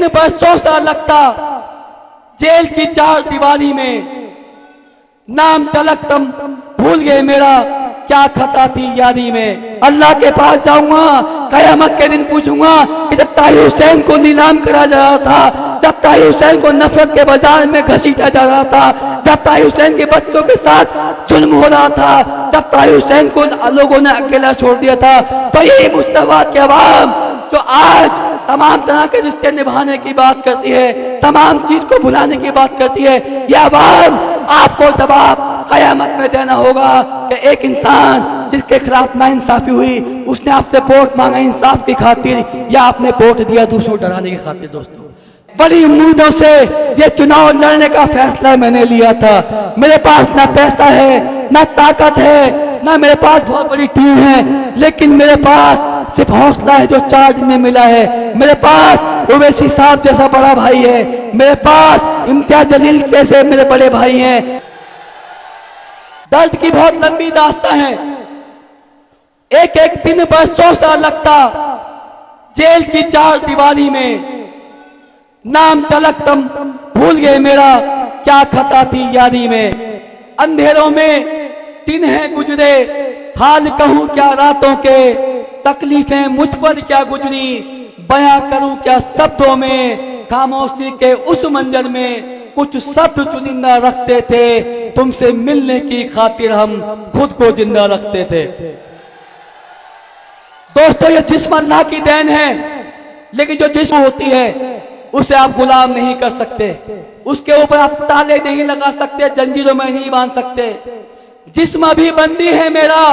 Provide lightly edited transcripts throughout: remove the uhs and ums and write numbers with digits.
दिन बरसों सा लगता जेल की चार दीवारी में, नाम तलक तुम भूल गए मेरा क्या खता थी यारी में। अल्लाह के पास जाऊंगा कयामत के दिन पूछूंगा कि जब ताहिर हुसैन को नीलाम करा जा रहा था, जब ताहिर हुसैन को नफरत के बाजार में घसीटा जा रहा था, जब ताहिर हुसैन के बच्चों के साथ जुल्म हो रहा था, जब ताहिर हुसैन को लोगों ने अकेला छोड़ दिया था, तो यही मुस्तफा की आवाम जो आज तमाम तरह के रिश्ते निभाने की बात करती है, तमाम चीज को भुलाने की बात करती है, यह आवाम आपको जवाब कयामत में देना होगा कि एक इंसान जिसके खिलाफ नाइंसाफी हुई, उसने आपसे वोट मांगा इंसाफ की खातिर या आपने वोट दिया दूसरों डराने की खातिर। दोस्तों, बड़ी उम्मीदों से ये चुनाव लड़ने का फैसला मैंने लिया था। मेरे पास ना पैसा है, ना ताकत है, ना मेरे पास बहुत बड़ी टीम है, लेकिन मेरे पास सिर्फ हौसला है जो 4 दिन में मिला है। मेरे पास ओवैसी साहब जैसा बड़ा भाई है, मेरे पास इम्तियाज जलील जैसे मेरे बड़े भाई हैं। दर्द की बहुत लंबी दास्तां है, एक एक दिन बरसों सा लगता जेल की चार दीवारी में, नाम तलक तुम भूल गए मेरा क्या खता थी यारी में। अंधेरों में दिन है गुजरे, हाल कहूं क्या रातों के, तकलीफें मुझ पर क्या गुजरी, बयां करूं क्या शब्दों में। खामोशी के उस मंजर में कुछ शब्द चुनिंदा रखते थे, तुमसे मिलने की खातिर हम खुद को जिंदा रखते थे। दोस्तों, ये जिस्म अल्लाह की देन है, लेकिन जो जिस्म होती है उसे आप गुलाम नहीं कर सकते, उसके ऊपर आप ताले नहीं लगा सकते, जंजीरों में नहीं बांध सकते। जिस्म अभी बंदी है मेरा,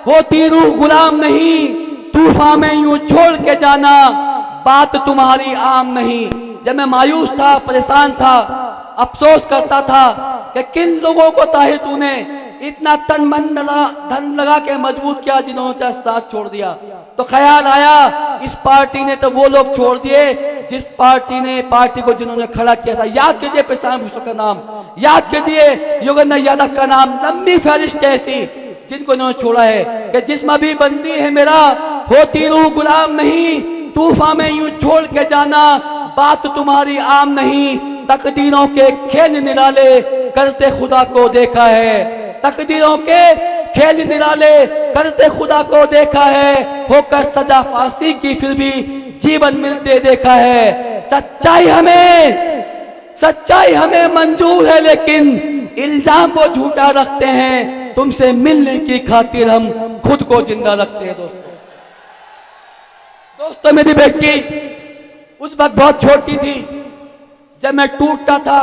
होती रूह गुलाम नहीं, तूफान में यूं छोड़ के जाना बात तुम्हारी आम नहीं। जब मैं मायूस था, परेशान था, अफसोस करता था कि किन लोगों को ताहिर तूने इतना तन मन धन लगा के मजबूत किया जिन्होंने तेरा साथ छोड़ दिया, तो ख्याल आया इस पार्टी ने तो वो लोग छोड़ दिए जिस पार्टी ने पार्टी को जिन्होंने खड़ा किया था। याद कीजिए प्रशांत भूषण का नाम, याद कीजिए योगेंद्र यादव का नाम, लंबी फहरिस्त ऐसी जिनको इन्होंने छोड़ा है कि जिस्म भी बंदी है मेरा, होती रूह गुलाम नहीं, तूफान में यूं छोड़ के जाना बात तुम्हारी आम नहीं। तकदीरों के खेल निराले करते खुदा को देखा है, तकदीरों के खेल निराले करते खुदा को देखा है, होकर सजा फांसी की फिर भी जीवन मिलते देखा है। सच्चाई हमें मंजूर है, लेकिन इल्जाम वो झूठा रखते हैं, तुमसे मिलने की खातिर हम खुद को जिंदा रखते हैं। दोस्तों, मेरी बेटी उस वक्त बहुत छोटी थी जब मैं टूटता था।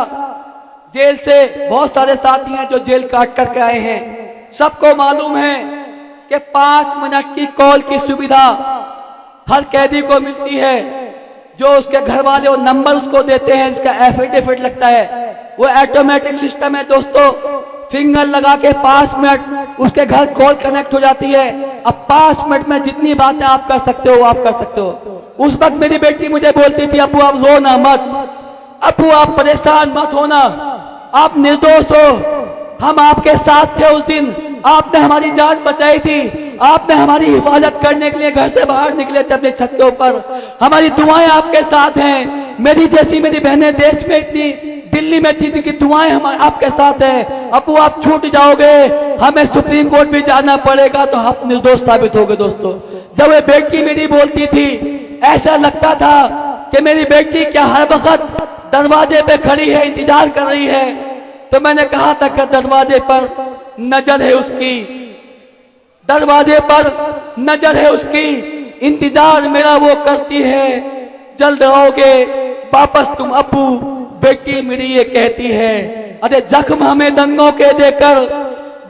जेल से बहुत सारे साथी हैं जो जेल काट करके आए हैं, सबको मालूम है कि 5 मिनट की कॉल की सुविधा हर कैदी को मिलती है। जो उसके घर वाले वो नंबर उसको देते हैं, इसका एफिडेविट लगता है, वो ऑटोमेटिक सिस्टम है दोस्तों। फिंगर लगा के 5 मिनट उसके घर कॉल कनेक्ट हो जाती है। अब 5 मिनट में जितनी बातें आप कर सकते हो आप कर सकते हो। उस वक्त मेरी बेटी मुझे बोलती थी, अबू आप रोना मत, अबू आप परेशान मत होना, आप निर्दोष हो, हम आपके साथ थे उस दिन, आपने हमारी जान बचाई थी, आपने हमारी हिफाजत करने के लिए घर से बाहर निकले थे अपने छत के ऊपर, हमारी दुआएं आपके साथ हैं। मेरी जैसी मेरी बहनें देश में इतनी दिल्ली में थी जिनकी दुआएं हम आपके साथ हैं। अबू आप छूट जाओगे, हमें सुप्रीम कोर्ट भी जाना पड़ेगा तो आप निर्दोष साबित होगे। दोस्तों, जब ये बेटी मेरी बोलती थी ऐसा लगता था कि मेरी बेटी क्या हर वक्त दरवाजे पे खड़ी है, इंतजार कर रही है। तो मैंने कहा था कि दरवाजे पर नजर है उसकी, दरवाजे पर नजर है उसकी, इंतजार मेरा वो करती है, जल्द आओगे वापस तुम अबू, बेटी मेरी ये कहती है। अरे जख्म हमें दंगों के देकर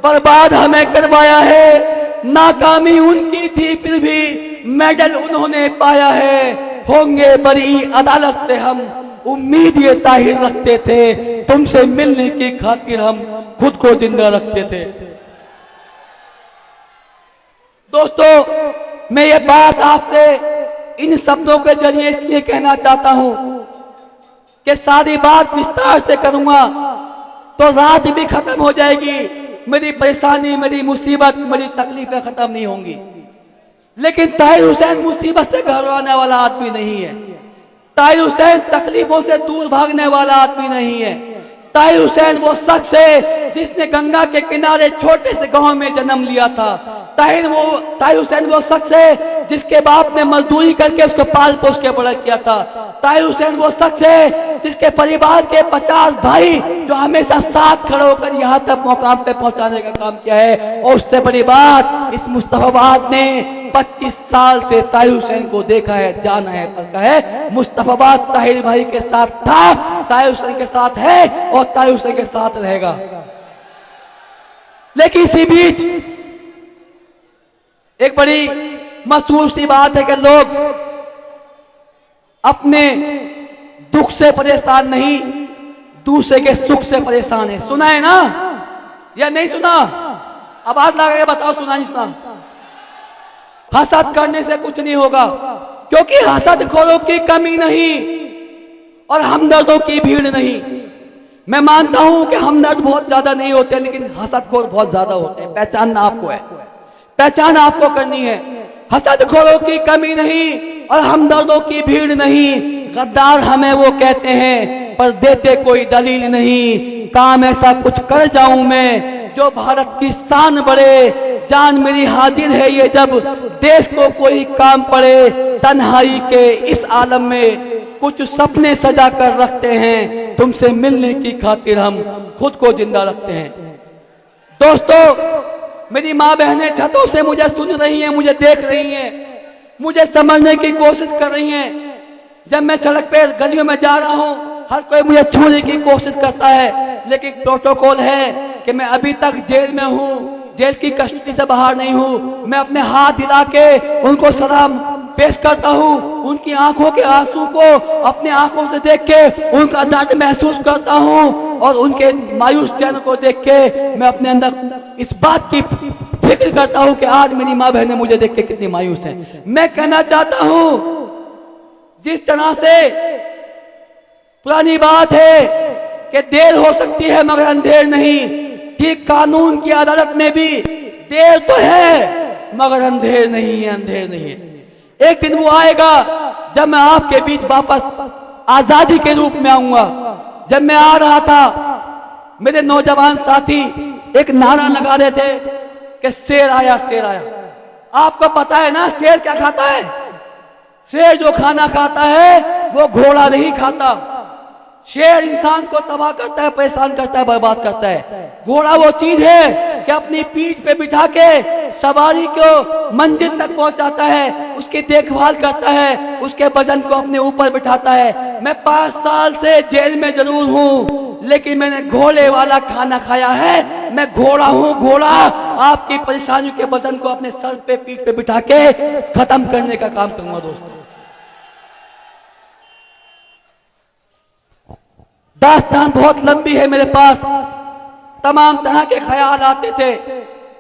बर्बाद हमें करवाया है, नाकामी उनकी थी फिर भी मेडल उन्होंने पाया है, होंगे बरी अदालत से हम उम्मीद ये ताहिर रखते थे, तुमसे मिलने की खातिर हम खुद को जिंदा रखते थे। दोस्तों, मैं ये बात आपसे इन शब्दों के जरिए इसलिए कहना चाहता हूं कि सारी बात विस्तार से करूंगा तो रात भी खत्म हो जाएगी, मेरी परेशानी, मेरी मुसीबत, मेरी तकलीफें खत्म नहीं होंगी। लेकिन ताहिर हुसैन मुसीबत से घबराने वाला आदमी नहीं है। ताहिर हुसैन तकलीफों से दूर भागने वाला आदमी नहीं है। ताहिर हुसैन वो शख्स है जिसने गंगा के किनारे छोटे से गांव में जन्म लिया था। ताहिर हुसैन वो शख्स है जिसके बाप ने मजदूरी करके उसको पाल पोस के बड़ा किया था। ताहिर हुसैन वो शख्स है जिसके परिवार के 50 भाई जो हमेशा साथ खड़े होकर यहाँ तक मुकाम पे पहुंचाने का काम किया है। और उससे बड़ी बात, इस मुस्तफाबाद ने 25 साल से ताहिर हुसैन को देखा है, जाना है, परखा है। मुस्तफाबाद ताहिर भाई के साथ था, ताहिर हुसैन के साथ है और ताहिर हुसैन के साथ रहेगा। लेकिन इसी बीच एक बड़ी मशहूर सी बात है कि लोग अपने दुख से परेशान नहीं, दूसरे के सुख से परेशान है। सुना है ना या नहीं सुना? आवाज लगा के बताओ, सुना नहीं सुना? हसद करने से कुछ नहीं होगा, क्योंकि हसदखोरों की कमी नहीं और हमदर्दों की भीड़ नहीं। मैं मानता हूं कि हमदर्द बहुत ज्यादा नहीं होते, लेकिन हसदखोर बहुत ज्यादा होते हैं। पहचानना आपको है, पहचान आपको करनी है। हसदखोरों की कमी नहीं और हमदर्दों की भीड़ नहीं। गद्दार हमें वो कहते हैं पर देते कोई दलील नहीं। काम ऐसा कुछ कर जाऊं मैं जो भारत की शान बढ़े। जान मेरी हाजिर है ये जब देश को कोई काम पड़े। तन्हाई के इस आलम में कुछ सपने सजा कर रखते हैं, तुमसे मिलने की खातिर हम खुद को जिंदा रखते हैं। दोस्तों, मेरी माँ बहनें छतों से मुझे सुन रही हैं, मुझे देख रही हैं, मुझे समझने की कोशिश कर रही हैं। जब मैं सड़क पे गलियों में जा रहा हूँ, हर कोई मुझे छूने की कोशिश करता है, लेकिन प्रोटोकॉल है कि मैं अभी तक जेल में हूँ, जेल की कस्टडी से बाहर नहीं हूँ। मैं अपने हाथ हिला के उनको सलाम पेश करता हूँ, उनकी आंखों के आंसू को अपने आंखों से देख के उनका दर्द महसूस करता हूँ और उनके मायूस चेहरे को देख के मैं अपने अंदर इस बात की फिक्र करता हूँ कि आज मेरी माँ बहनें मुझे देख के कितनी मायूस हैं। मैं कहना चाहता हूँ, जिस तरह से पुरानी बात है कि देर हो सकती है मगर अंधेर नहीं, ठीक कानून की अदालत में भी देर तो है मगर अंधेर नहीं है, अंधेर नहीं है। एक दिन वो आएगा जब मैं आपके बीच वापस आजादी के रूप में आऊंगा। जब मैं आ रहा था, मेरे नौजवान साथी एक नारा लगा रहे थे कि शेर आया, शेर आया। आपको पता है ना शेर क्या खाता है? शेर जो खाना खाता है वो घोड़ा नहीं खाता। शेर इंसान को तबाह करता है, परेशान करता है, बर्बाद करता है। घोड़ा वो चीज है कि अपनी पीठ पे बिठा के सवारी को मंजिल तक पहुंचाता है, उसकी देखभाल करता है, उसके वजन को अपने ऊपर बिठाता है। मैं 5 साल से जेल में जरूर हूँ, लेकिन मैंने घोड़े वाला खाना खाया है। मैं घोड़ा हूँ, घोड़ा। आपकी परेशानियों के वजन को अपने सर पे, पीठ पे बिठा के खत्म करने का काम करूंगा। दोस्तों, दास्तान बहुत लंबी है मेरे पास, तमाम तरह के ख्याल आते थे।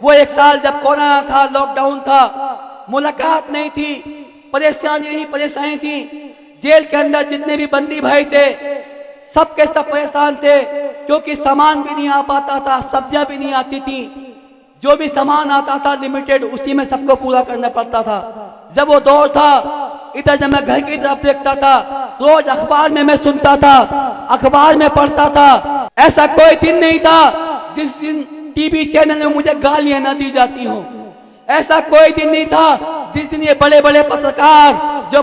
वो एक साल जब कोरोना था, लॉकडाउन था, मुलाकात नहीं थी, परेशानी ही परेशानी थी। जेल के अंदर जितने भी बंदी भाई थे सब के सब परेशान थे, क्योंकि सामान भी नहीं आ पाता था, सब्जियां भी नहीं आती थी। जो भी सामान आता था लिमिटेड, उसी में सबको पूरा करना पड़ता था। जब वो दौर था, इधर जब मैं घर की तरफ देखता था, रोज अखबार में मैं सुनता था, अखबार में पढ़ता था। ऐसा कोई दिन नहीं था जिस दिन टीवी चैनल में मुझे गालियां ना दी जाती हों। ऐसा कोई दिन नहीं था जिस दिन ये बड़े बड़े पत्रकार जो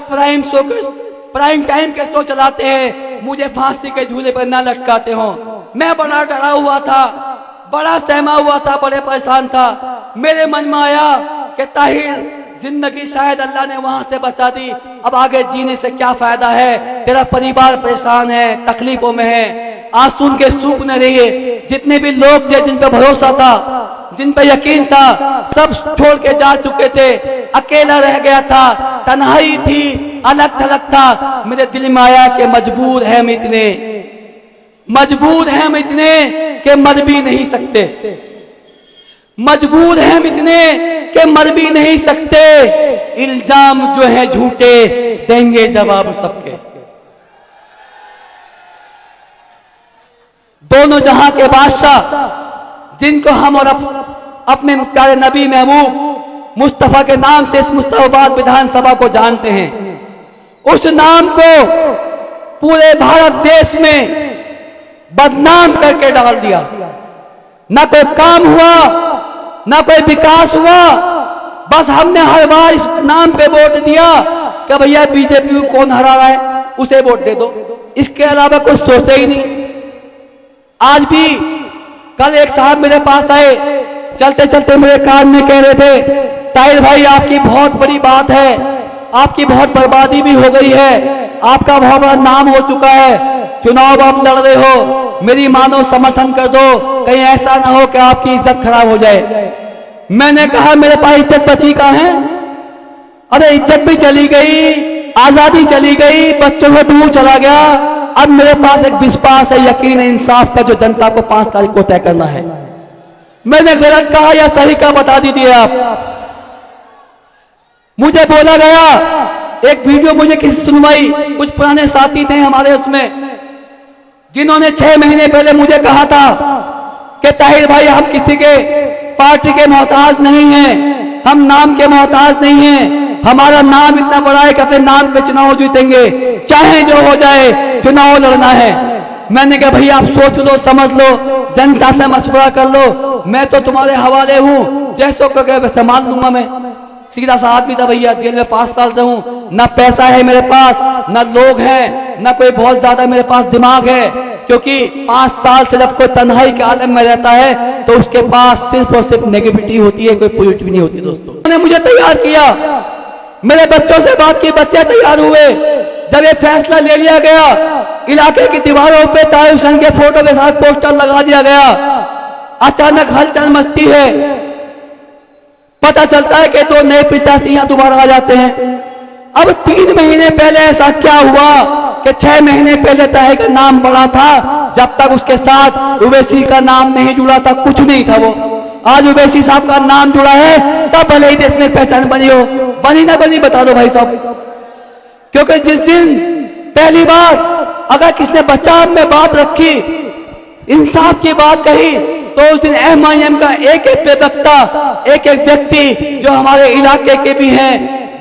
प्राइम टाइम के शो चलाते हैं मुझे फांसी के झूले पर ना लटकाते हों। मैं बड़ा डरा हुआ था, बड़ा सहमा हुआ था, बड़े परेशान था। मेरे मन में आया कि ताहिर, जिंदगी शायद अल्लाह ने वहां से बचा दी, अब आगे जीने से क्या फायदा है? तेरा परिवार परेशान है, तकलीफों में है, आंसू के सूख न रही है। जितने भी लोग थे, जिन पे भरोसा था, जिन पे यकीन था, सब छोड़ के जा चुके थे। अकेला रह गया था, तन्हाई थी, अलग थलग था। मेरे दिल में आया कि मजबूर है हम इतने, मजबूर है हम इतने कि मर भी नहीं सकते, मजबूर हैं हम इतने कि मर भी नहीं सकते। इल्जाम जो है झूठे, देंगे जवाब सबके। दोनों जहां के बादशाह, जिनको हम और अपने प्यारे नबी महबूब मुस्तफा के नाम से इस मुस्तफाबाद विधानसभा को जानते हैं, उस नाम को पूरे भारत देश में बदनाम करके डाल दिया। ना कोई काम हुआ, ना कोई विकास हुआ, बस हमने हर बार इस नाम पे वोट दिया कि भैया बीजेपी को कौन हरा रहा है उसे वोट दे दो, इसके अलावा कुछ सोचा ही नहीं। आज भी कल एक साहब मेरे पास आए, चलते चलते मेरे कान में कह रहे थे, ताहिर भाई आपकी बहुत बड़ी बात है, आपकी बहुत बर्बादी भी हो गई है, आपका बहुत बड़ा नाम हो चुका है, चुनाव आप लड़ रहे हो, मेरी मानो समर्थन कर दो, कहीं ऐसा ना हो कि आपकी इज्जत खराब हो जाए। मैंने कहा मेरे पास इज्जत बची कहाँ है? अरे इज्जत भी चली गई, आजादी चली गई, बच्चों से दूर चला गया। अब मेरे पास एक विश्वास है, यकीन है, इंसाफ का जो जनता को 5 तारीख को तय करना है। मैंने गलत कहा या सही कहा बता दीजिए आप। मुझे बोला गया, एक वीडियो मुझे किसी सुनवाई, कुछ पुराने साथी थे हमारे उसमें, जिन्होंने 6 महीने पहले मुझे कहा था कि ताहिर भाई हम किसी के पार्टी के मोहताज नहीं हैं, हम नाम के मोहताज नहीं हैं, हमारा नाम इतना बड़ा है कि अपने नाम पे चुनाव जीतेंगे, चाहे जो हो जाए चुनाव लड़ना है। मैंने कहा भैया आप सोच लो, समझ लो, जनता से मशवरा कर लो, मैं तो तुम्हारे हवाले हूं, जैसो को संभाल लूंगा। मैं सीधा सा आदमी था भैया, जेल में 5 साल से हूं, ना पैसा है मेरे पास, ना लोग हैं, ना कोई बहुत ज्यादा मेरे पास दिमाग है, क्योंकि 5 साल से जब कोई तन्हाई के आलम में रहता है तो उसके पास सिर्फ और सिर्फ नेगेटिविटी होती है, कोई पॉजिटिव नहीं होती। दोस्तों उन्होंने मुझे तैयार किया, मेरे बच्चों से बात की, बच्चे तैयार हुए। जब ये फैसला ले लिया गया, इलाके की दीवारों पे ताहिर हुसैन के फोटो के साथ पोस्टर लगा दिया गया, अचानक हलचल मचती है। पता चलता है कि 2 नए प्रत्याशी यहाँ दोबारा आ जाते हैं। अब 3 महीने पहले ऐसा क्या हुआ कि 6 महीने पहले ताहिर का नाम बड़ा था, जब तक उसके साथ उवैसी का नाम नहीं जुड़ा था कुछ नहीं था वो। आज उवैसी साहब का नाम जुड़ा है, तब भले ही देश में पहचान बनी हो, बनी ना बनी बता दो भाई साहब। क्योंकि जिस दिन पहली बार अगर किसने बचाव में बात रखी, इंसाफ की बात कही, तो उस दिन एमआईएम का एक एक प्रवक्ता, एक एक व्यक्ति जो हमारे इलाके के भी हैं,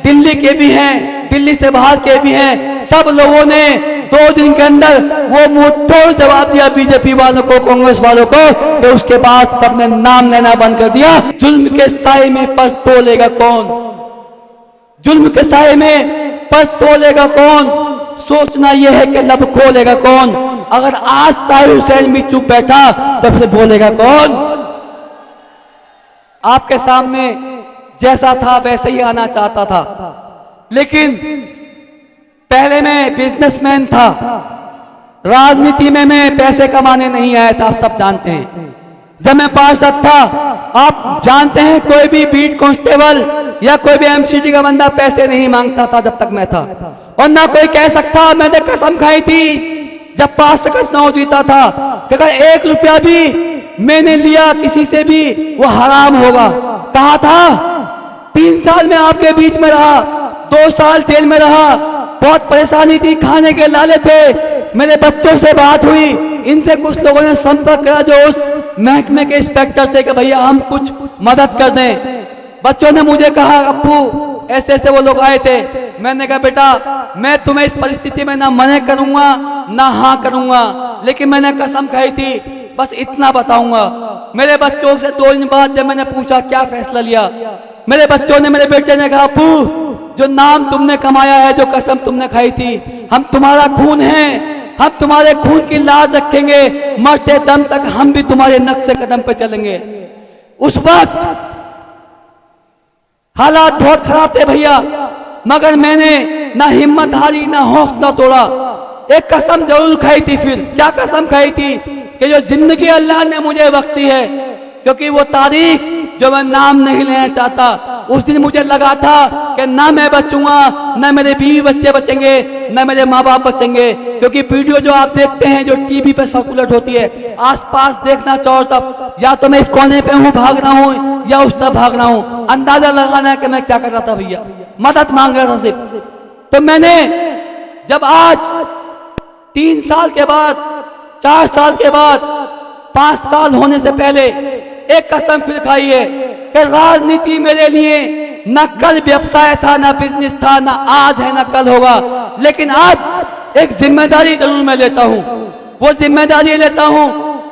दिल्ली के भी हैं, दिल्ली से बाहर के भी हैं, सब लोगों ने 2 दिन के अंदर वो मुंहतोड़ जवाब दिया बीजेपी वालों को, कांग्रेस वालों को, तो उसके बाद सबने नाम लेना बंद कर दिया। जुल्म के साए में पर तोलेगा कौन? जुल्म के साए में पर तोलेगा कौन? सोचना यह है कि लब खोलेगा कौन? अगर आज ताहिर हुसैन भी चुप बैठा तो फिर बोलेगा कौन? आपके सामने जैसा था वैसे ही आना चाहता था, लेकिन पहले मैं बिजनेसमैन था, राजनीति में मैं पैसे कमाने नहीं आया था, आप सब जानते हैं। जब मैं पार्षद था, आप जानते हैं, कोई भी बीट कांस्टेबल या कोई भी एमसीडी का बंदा पैसे नहीं मांगता था जब तक मैं था, और ना कोई कह सकता। मैंने कसम खाई थी जब 5 का चुनाव जीता था कि अगर 1 रुपया भी मैंने लिया किसी से भी वो हराम होगा। कहा था 3 साल में आपके बीच में रहा, 2 साल जेल में रहा, बहुत परेशानी थी, खाने के लाले थे। मेरे बच्चों से बात हुई, इनसे कुछ लोगों ने संपर्क करा जो उस महकमे के इंस्पेक्टर थे कि भैया हम कुछ मदद कर दें। बच्चों ने मुझे कहा अप्पू ऐसे ऐसे वो लोग आए थे। मैंने कहा बेटा मैं तुम्हें इस परिस्थिति में ना मना करूंगा ना हाँ करूंगा, लेकिन मैंने कसम खाई थी बस इतना बताऊंगा। मेरे बच्चों से 2 दिन बाद जब मैंने पूछा क्या फैसला लिया, मेरे बच्चों ने, मेरे बेटे ने कहा अप्पू जो नाम तुमने कमाया है, जो कसम तुमने खाई थी, हम तुम्हारा खून है, हम तुम्हारे खून की लाज रखेंगे, मरते दम तक हम भी तुम्हारे नक्शे कदम पे चलेंगे। उस वक्त हालात बहुत खराब थे भैया, मगर मैंने ना हिम्मत हारी ना हौसला तोड़ा। एक कसम जरूर खाई थी। फिर क्या कसम खाई थी कि जो जिंदगी अल्लाह ने मुझे बख्शी है, क्योंकि वो तारीख जो मैं नाम नहीं लेना चाहता, उस दिन मुझे लगा था कि ना मैं बचूंगा, ना मेरे बीवी बच्चे बचेंगे, ना मेरे माँ बाप बचेंगे। क्योंकि वीडियो जो आप देखते हैं जो टीवी पे सर्कुलेट होती है, आसपास देखना चाहो तब या तो मैं इस कोने पे हूँ भाग रहा हूँ या उस तरफ भाग रहा हूँ, अंदाजा लगाना है कि मैं क्या कर रहा था भैया, मदद मांग रहा था सिर्फ। तो मैंने जब आज 3 साल के बाद, 4 साल के बाद, 5 साल होने से पहले एक कसम फिर खाई है कि राजनीति मेरे लिए न कल व्यवसाय था, न बिजनेस था, न आज है, न कल होगा, लेकिन आज एक जिम्मेदारी जरूर मैं लेता हूं। वो जिम्मेदारी लेता हूं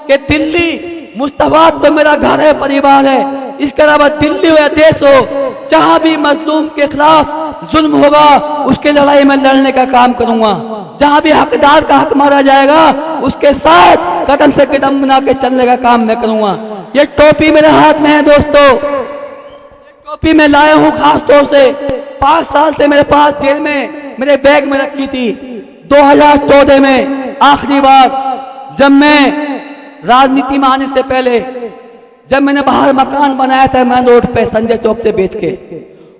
कि दिल्ली मुस्तफाबाद तो मेरा घर है, परिवार है, इसके अलावा दिल्ली हो या देश हो, जहां भी मजलूम के खिलाफ जुल्म होगा उसके लड़ाई में लड़ने का काम करूंगा। जहां भी हकदार का हक मारा जाएगा उसके साथ कदम से कदम बना के चलने का काम मैं करूंगा। ये टोपी मेरे हाथ में है दोस्तों, ये टोपी मैं लाया हूं खास तौर से। 5 साल से मेरे पास जेल में मेरे बैग में रखी थी। 2014 में आखिरी बार जब मैं राजनीति में आने से पहले जब मैंने बाहर मकान बनाया था मैं रोड पे संजय चौक से बेच के,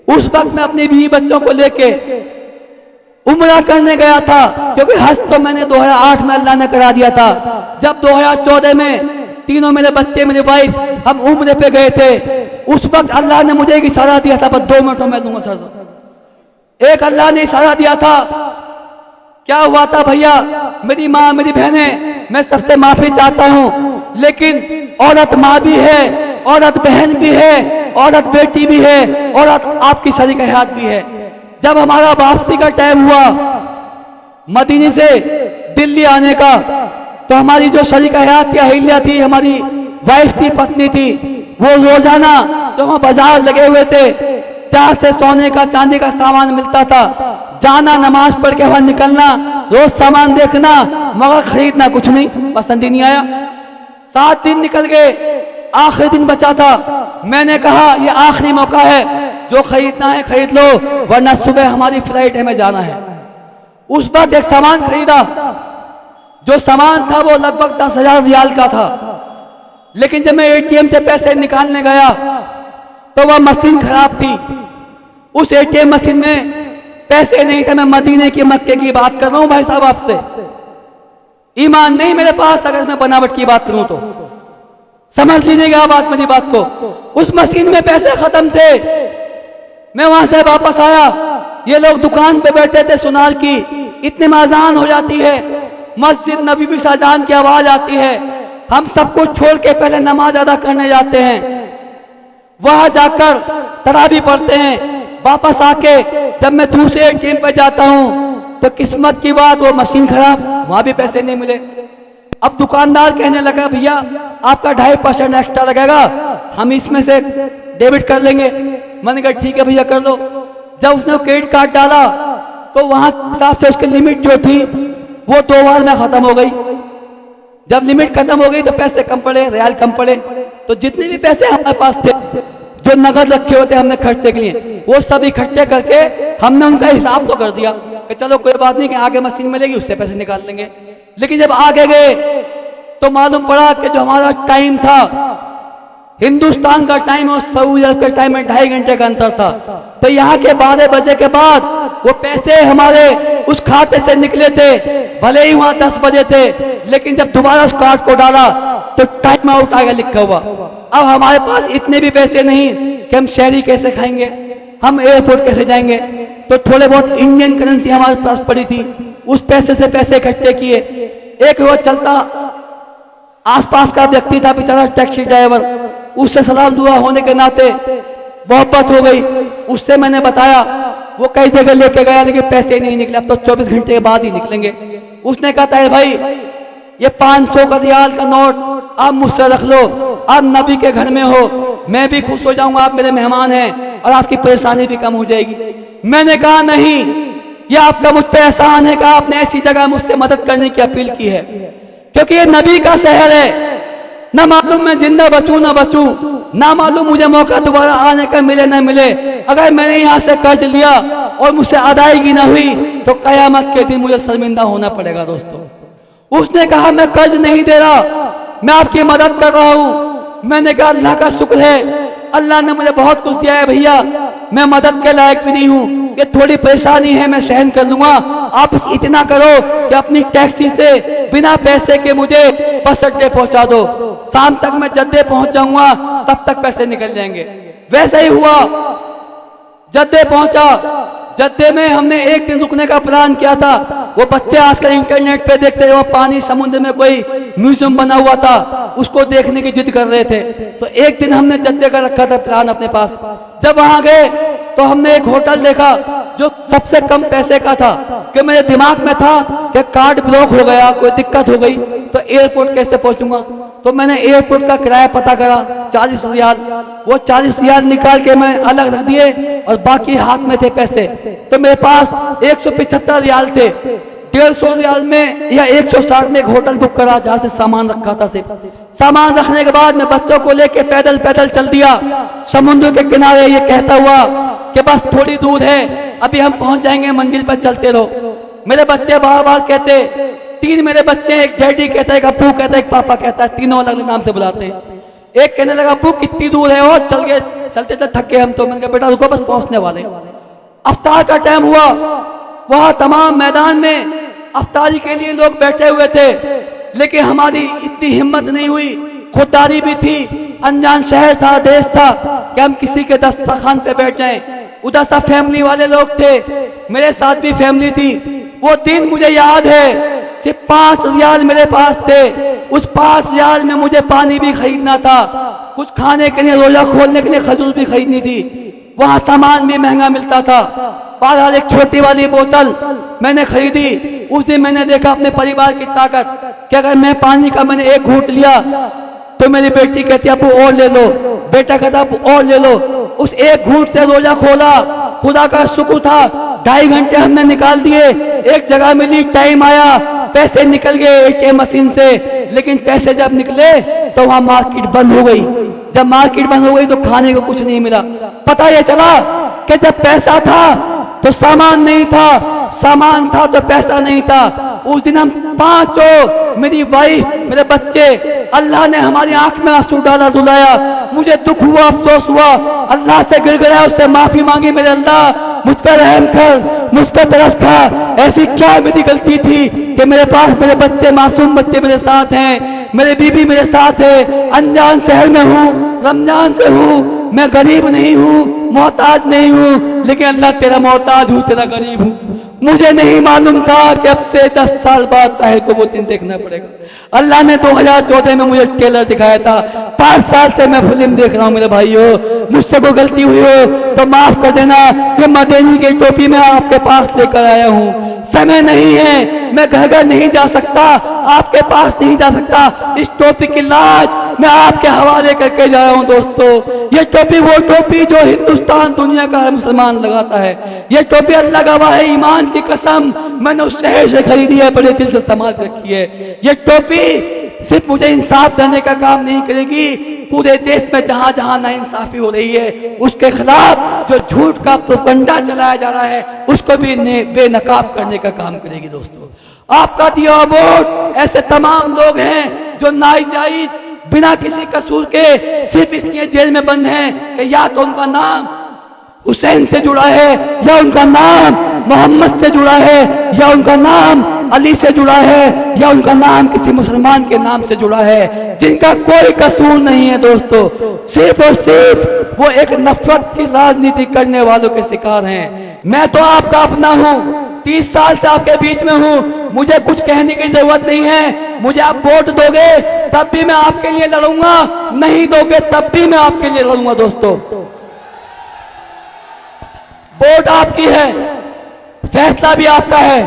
उस वक्त मैं अपने बीवी बच्चों को लेके उम्रा करने गया था, क्योंकि हज तो मैंने 2008 में अल्लाह ने करा दिया था। जब 2014 में तीनों मेरे बच्चे मेरी वाइफ हम उम्रे पे गए थे, उस वक्त अल्लाह ने मुझे एक इशारा दिया था, बस 2 मिनट में मैं दूंगा सर। एक अल्लाह ने इशारा दिया था, क्या हुआ था भैया, मेरी माँ मेरी बहनें, मैं सबसे माफी चाहता हूँ, लेकिन औरत माँ भी है, औरत बहन भी है, औरत बेटी भी है, औरत आपकी शरीक हयात भी है। जब हमारा वापसी का टाइम हुआ मदीने से दिल्ली आने का, तो हमारी जो शरीक हयात थी, अहिल्या थी, हमारी वाइफ थी, पत्नी थी, वो रोजाना जो वहाँ बाजार लगे हुए थे जहाँ से सोने का चांदी का सामान मिलता था, जाना नमाज पढ़ के वहां निकलना, रोज सामान देखना, मगर खरीदना कुछ नहीं, पसंद ही नहीं आया। 7 दिन निकल गए, आखिरी दिन बचा था। मैंने कहा ये आखिरी मौका है, जो खरीदना है खरीद लो, वरना सुबह हमारी फ्लाइट है, हमें जाना है। उस वक्त एक सामान खरीदा, जो सामान था वो लगभग 10,000 रियाल का था, लेकिन जब मैं एटीएम से पैसे निकालने गया तो वह मशीन खराब थी। उस एटीएम मशीन में पैसे नहीं थे। मैं मदीने की मक्के की बात कर रहा हूं भाई साहब, आपसे ईमान नहीं मेरे पास, अगर मैं बनावट की बात करूं तो समझ लीजिएगा बात, मेरी बात को। उस मशीन में पैसे खत्म थे। मैं वहां से वापस आया, ये लोग दुकान पे बैठे थे सुनार की, इतने में अजान हो जाती है, मस्जिद नबी में अजान की आवाज आती है। हम सब कुछ छोड़ के पहले नमाज अदा करने जाते हैं, वहां जाकर तरावी पढ़ते हैं। वापस आके जब मैं दूसरे एटीएम पे जाता हूं तो किस्मत की बात वो मशीन खराब, वहां भी पैसे नहीं मिले। अब दुकानदार कहने लगा भैया आपका 2.5% एक्स्ट्रा लगेगा, हम इसमें से डेबिट कर लेंगे। मैंने कहा ठीक है भैया कर लो। जब उसने क्रेडिट कार्ड डाला तो वहां हिसाब से उसकी लिमिट जो थी वो 2 बार में खत्म हो गई। जब लिमिट खत्म हो गई तो पैसे कम पड़े, रियाल कम पड़े। तो जितने भी पैसे हमारे पास थे जो नगद रखे होते हमने खर्चे के लिए, वो सब इकट्ठे करके हमने उनका हिसाब तो कर दिया कि चलो कोई बात नहीं कि आगे मशीन मिलेगी उससे पैसे निकाल लेंगे। लेकिन जब आगे गए तो मालूम पड़ा कि जो हमारा टाइम था, हिंदुस्तान का टाइम और सऊदी अरब के टाइम में 2.5 घंटे का अंतर था। तो यहाँ के 12 बजे के बाद वो पैसे हमारे उस खाते से निकले थे, भले ही वहां 10 बजे थे, लेकिन जब दोबारा उस कार्ड को डाला तो टाइम आउट आ गया लिखा हुआ। अब हमारे पास इतने भी पैसे नहीं कि हम शहरी कैसे खाएंगे, हम एयरपोर्ट कैसे जाएंगे। तो थोड़े बहुत इंडियन करेंसी हमारे पास पड़ी थी, उस पैसे से पैसे इकट्ठे किए। एक रोज चलता आसपास का व्यक्ति था बेचारा टैक्सी ड्राइवर, उससे सलाम दुआ होने के नाते मोहब्बत हो गई। उससे मैंने बताया, वो कई जगह लेके गया लेकिन पैसे नहीं निकले। अब तो 24 घंटे के बाद ही निकलेंगे। उसने कहा था भाई ये 500 का रियाल का नोट आप मुझसे रख लो, आप नबी के घर में हो, मैं भी खुश हो जाऊंगा, आप मेरे मेहमान हैं और आपकी परेशानी भी कम हो जाएगी। मैंने कहा नहीं, ये आपका मुझ पे एहसान है कि आपने ऐसी जगह मुझसे मदद करने की अपील की है, क्योंकि ये नबी का शहर है। ना मालूम मैं जिंदा बचूं ना बचूं, ना मालूम मुझे मौका दोबारा आने का मिले ना मिले। अगर मैंने यहाँ से कर्ज लिया और मुझसे अदायगी ना हुई तो कयामत के दिन मुझे शर्मिंदा होना पड़ेगा दोस्तों। उसने कहा मैं कर्ज नहीं दे रहा, मैं आपकी मदद कर रहा हूँ। मैंने कहा अल्लाह का शुक्र है, अल्लाह ने मुझे बहुत कुछ दिया है भैया, मैं मदद के लायक भी नहीं हूँ, ये थोड़ी परेशानी है मैं सहन कर लूंगा। आप बस इतना करो कि अपनी टैक्सी से बिना पैसे के मुझे बस अड्डे पहुंचा दो, शाम तक मैं जद्दे पहुंच जाऊंगा, तब तक पैसे निकल जाएंगे। वैसे ही हुआ, जद्दे पहुंचा। जद्दे में हमने एक दिन रुकने का प्लान किया था। वो बच्चे आजकल इंटरनेट पे देखते हैं, वो पानी समुद्र में कोई म्यूजियम बना हुआ था, उसको देखने की जिद कर रहे थे। तो एक दिन हमने जद्दे का रखा था प्लान अपने पास। जब वहां गए तो हमने एक होटल देखा जो सबसे कम पैसे का था, कि मेरे दिमाग में था कि कार्ड ब्लॉक हो गया, कोई दिक्कत हो गई तो एयरपोर्ट कैसे पहुंचूंगा। तो मैंने एयरपोर्ट का किराया पता करा 40 रियाल, वो 40 रियाल निकाल के मैं अलग रख दिए और बाकी हाथ में थे पैसे। तो मेरे पास 175 रियाल थे। 150 रियाल में या 160 में एक होटल बुक करा जहां से सामान रखा था। सिर्फ सामान रखने के बाद मैं बच्चों को लेके पैदल पैदल चल दिया समुद्र के किनारे, ये कहता हुआ कि बस थोड़ी दूर है, अभी हम पहुंच जाएंगे, मंजिल पर चलते रहो। मेरे बच्चे बार बार कहते, 3 मेरे बच्चे, एक डैडी कहता है, एक अब्बू कहता है, एक पापा कहता है, तीनों अलग अलग नाम से बुलाते हैं। एक कहने लगा अब्बू कितनी दूर है, और चल गए, चलते चलते थक गए हम तो। मैंने कहा बेटा रुको, बस पहुंचने वाले। अफ्तार का टाइम हुआ, वहां तमाम मैदान में अफ्तारी के लिए लोग बैठे हुए थे, लेकिन हमारी इतनी हिम्मत नहीं हुई, खुददारी भी थी, अनजान शहर था, देश था, कि हम किसी के दस्तरखान पे बैठ जाएं। उधर सब फैमिली वाले लोग थे, मेरे साथ भी फैमिली थी। वो दिन मुझे याद है, सिर्फ 5 रियाल मेरे पास थे। उस 5 रियाल में मुझे पानी भी खरीदना था, कुछ खाने के लिए, रोजा खोलने के लिए खजूर भी खरीदनी थी, वहां सामान भी महंगा मिलता था। बहरहाल एक छोटी वाली बोतल मैंने खरीदी। उस दिन मैंने देखा अपने परिवार की ताकत, कि अगर मैं पानी का मैंने एक घूंट लिया तो मेरी बेटी कहती अब और ले लो, बेटा कहता अब और ले लो। उस एक घूंट से रोजा खोला, खुदा का शुक्र था, 2.5 घंटे हमने निकाल दिए। एक जगह मिली, टाइम आया, पैसे निकल गए एटीएम मशीन से, लेकिन पैसे जब निकले तो वहां मार्केट बंद हो गई। जब मार्केट बंद हो गई तो खाने को कुछ नहीं मिला। पता ये चला कि जब पैसा था तो सामान नहीं था, सामान था तो पैसा नहीं था। उस दिन हम 5, मेरी वाइफ, मेरे बच्चे, अल्लाह ने हमारी आंख में आंसू डाला, रुलाया। मुझे दुख हुआ, अफसोस हुआ, अल्लाह से गिड़गिड़ाया, उससे माफी मांगी, मेरे अल्लाह मुझ पर रहम कर, मुझ पर तरस खा। ऐसी क्या मेरी गलती थी कि मेरे पास मेरे बच्चे, मासूम बच्चे मेरे साथ हैं, मेरे बीबी मेरे साथ है, अनजान शहर में हूँ, रमजान से हूँ, मैं गरीब नहीं हूँ, मोहताज नहीं हूँ, लेकिन अल्लाह तेरा मोहताज हूँ, तेरा गरीब हूँ। मुझे नहीं मालूम था कि अब से 10 साल बाद ताहिर को वो दिन देखना पड़ेगा। अल्लाह ने 2014 में मुझे ट्रेलर दिखाया था। 5 साल से मैं फिल्म देख रहा हूँ मेरे भाइयों। मुझसे कोई गलती हुई हो तो माफ कर देना। ये मदनी की टोपी में आपके पास लेकर आया हूँ। समय नहीं है, मैं घर घर नहीं जा सकता, आपके पास नहीं जा सकता। इस टोपी की लाज मैं आपके हवाले करके जा रहा हूँ दोस्तों। ये टोपी वो टोपी जो हिंदुस्तान दुनिया का हर मुसलमान लगाता है। ये टोपी अल्लाह गवाह है, ईमान की कसम, मैंने उस शहर से खरीदी है, बड़े दिल से संभाल रखी है। ये टोपी सिर्फ मुझे इंसाफ देने का काम नहीं करेगी, पूरे देश में जहां जहां नाइंसाफी हो रही है उसके खिलाफ जो झूठ का प्रोपगंडा चलाया जा रहा है उसको भी बेनकाब करने का काम करेगी दोस्तों। आपका दिया वोट, ऐसे तमाम लोग हैं जो नाजायज बिना किसी कसूर के सिर्फ इसलिए जेल में बंद हैं कि या तो उनका नाम हुसैन से जुड़ा है, या उनका नाम मोहम्मद से जुड़ा है, या उनका नाम अली से जुड़ा है, या उनका नाम किसी मुसलमान के नाम से जुड़ा है, जिनका कोई कसूर नहीं है दोस्तों। सिर्फ और सिर्फ वो एक नफरत की राजनीति करने वालों के शिकार हैं। मैं तो आपका अपना हूँ, 30 साल से आपके बीच में हूँ, मुझे कुछ कहने की जरूरत नहीं है। मुझे आप वोट दोगे तब भी मैं आपके लिए लड़ूंगा, नहीं दोगे तब भी मैं आपके लिए लड़ूंगा दोस्तों। वोट आपकी है, फैसला भी आपका है,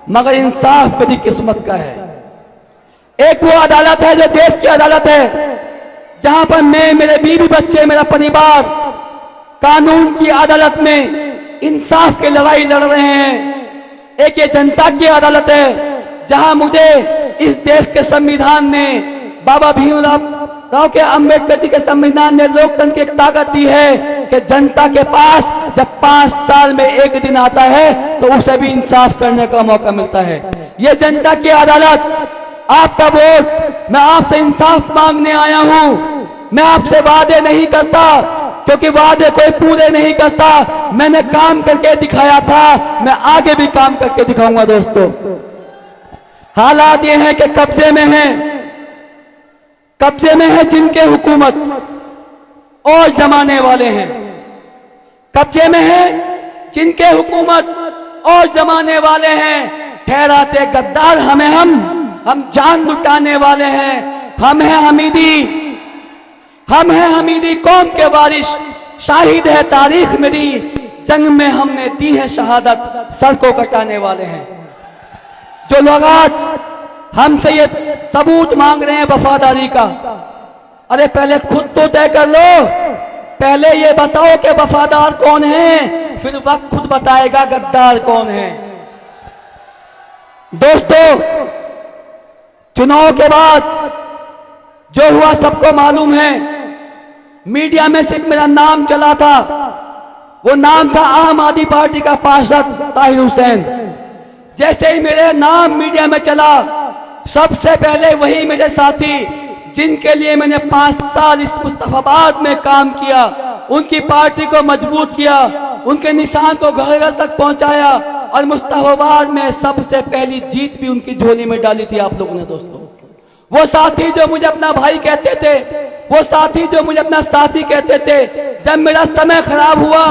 मगर इंसाफ मेरी किस्मत का है। एक वो अदालत है जो देश की अदालत है, जहां पर मैं, मेरे बीवी बच्चे, मेरा परिवार कानून की अदालत में इंसाफ की लड़ाई लड़ रहे हैं। एक ये जनता की अदालत है, जहां मुझे इस देश के संविधान ने, बाबा भीमराव के अंबेडकर जी के संविधान ने लोकतंत्र की एक ताकत दी है कि जनता के पास जब 5 साल में एक दिन आता है तो उसे भी इंसाफ करने का मौका मिलता है। ये जनता की अदालत, आपका वोट, मैं आपसे इंसाफ मांगने आया हूं। मैं आपसे वादे नहीं करता, क्योंकि वादे कोई पूरे नहीं करता। मैंने काम करके दिखाया था, मैं आगे भी काम करके दिखाऊंगा दोस्तों। हालात ये हैं कि कब्जे में है जिनके हुकूमत और जमाने वाले हैं। कब्जे में है जिनके हुकूमत और जमाने वाले हैं। ठहराते गद्दार हमें, हम जान लुटाने वाले हैं। हम हैं हमीदी कौम के वारिस, शाहिद है तारीख मेरी, जंग में हमने दी है शहादत, सर को कटाने वाले हैं। जो लोग आज हमसे ये सबूत मांग रहे हैं वफादारी का, अरे पहले खुद तो तय कर लो, पहले ये बताओ कि वफादार कौन है, फिर वक्त खुद बताएगा गद्दार कौन है। दोस्तों, चुनाव के बाद जो हुआ सबको मालूम है। मीडिया में सिर्फ मेरा नाम चला था, वो नाम था आम आदमी पार्टी का पार्षद ताहिर हुसैन। जैसे ही मेरे नाम मीडिया में चला, सबसे पहले वही मेरे साथी जिनके लिए मैंने 5 साल इस मुस्तफाबाद में काम किया, उनकी पार्टी को मजबूत किया, उनके निशान को घर घर तक पहुंचाया और मुस्तफाबाद में सबसे पहली जीत भी उनकी झोली में डाली थी आप लोगों ने। दोस्तों, वो साथी जो मुझे अपना भाई कहते थे, वो साथी जो मुझे अपना साथी कहते थे, जब मेरा समय खराब हुआ,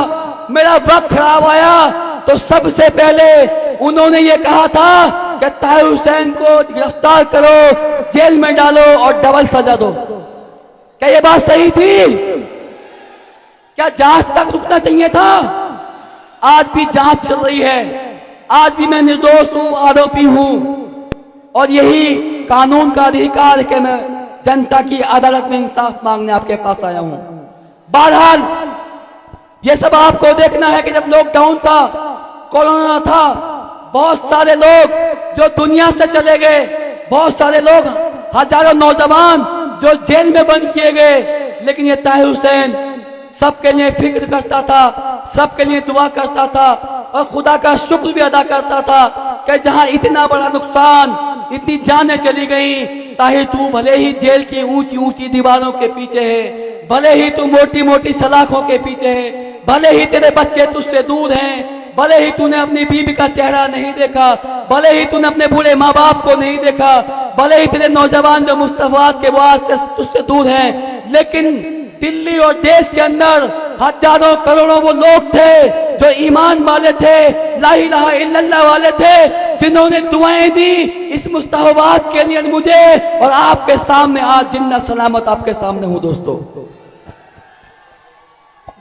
मेरा वक्त खराब आया, तो सबसे पहले उन्होंने ये कहा था कि ताहिर हुसैन को गिरफ्तार करो, जेल में डालो और डबल सजा दो। क्या ये बात सही थी? क्या जांच तक रुकना चाहिए था? आज भी जांच चल रही है, आज भी मैं निर्दोष हूं, आरोपी हूं, और यही कानून का अधिकार है कि मैं जनता की अदालत में इंसाफ मांगने आपके पास आया हूं। बहरहाल ये सब आपको देखना है कि जब लॉकडाउन था, कोरोना था, बहुत सारे लोग जो दुनिया से चले गए, बहुत सारे लोग, हजारों नौजवान जो जेल में बंद किए गए, लेकिन ये ताहिर हुसैन सबके लिए फिक्र करता था, सबके लिए दुआ करता था और खुदा का शुक्र भी अदा करता था कि जहां इतना बड़ा नुकसान, इतनी जानें चली गई, ताहिर तू भले ही जेल की ऊंची ऊंची दीवारों के पीछे है, भले ही तू मोटी मोटी सलाखों के पीछे है, भले ही तेरे बच्चे तुझसे दूर हैं, भले ही तूने अपनी बीवी का चेहरा नहीं देखा, भले ही तूने अपने बूढ़े माँ बाप को नहीं देखा, भले ही तेरे नौजवान जो मुस्तफाद के बाद से तुझसे दूर हैं, लेकिन दिल्ली और देश के अंदर हजारों करोड़ों वो लोग थे जो ईमान वाले थे, ला इलाहा इल्लल्लाह वाले थे, जिन्होंने दुआएं दी इस मुस्तफाबाद के लिए मुझे, और आपके सामने आज जिन्ना सलामत आपके सामने हूं। दोस्तों,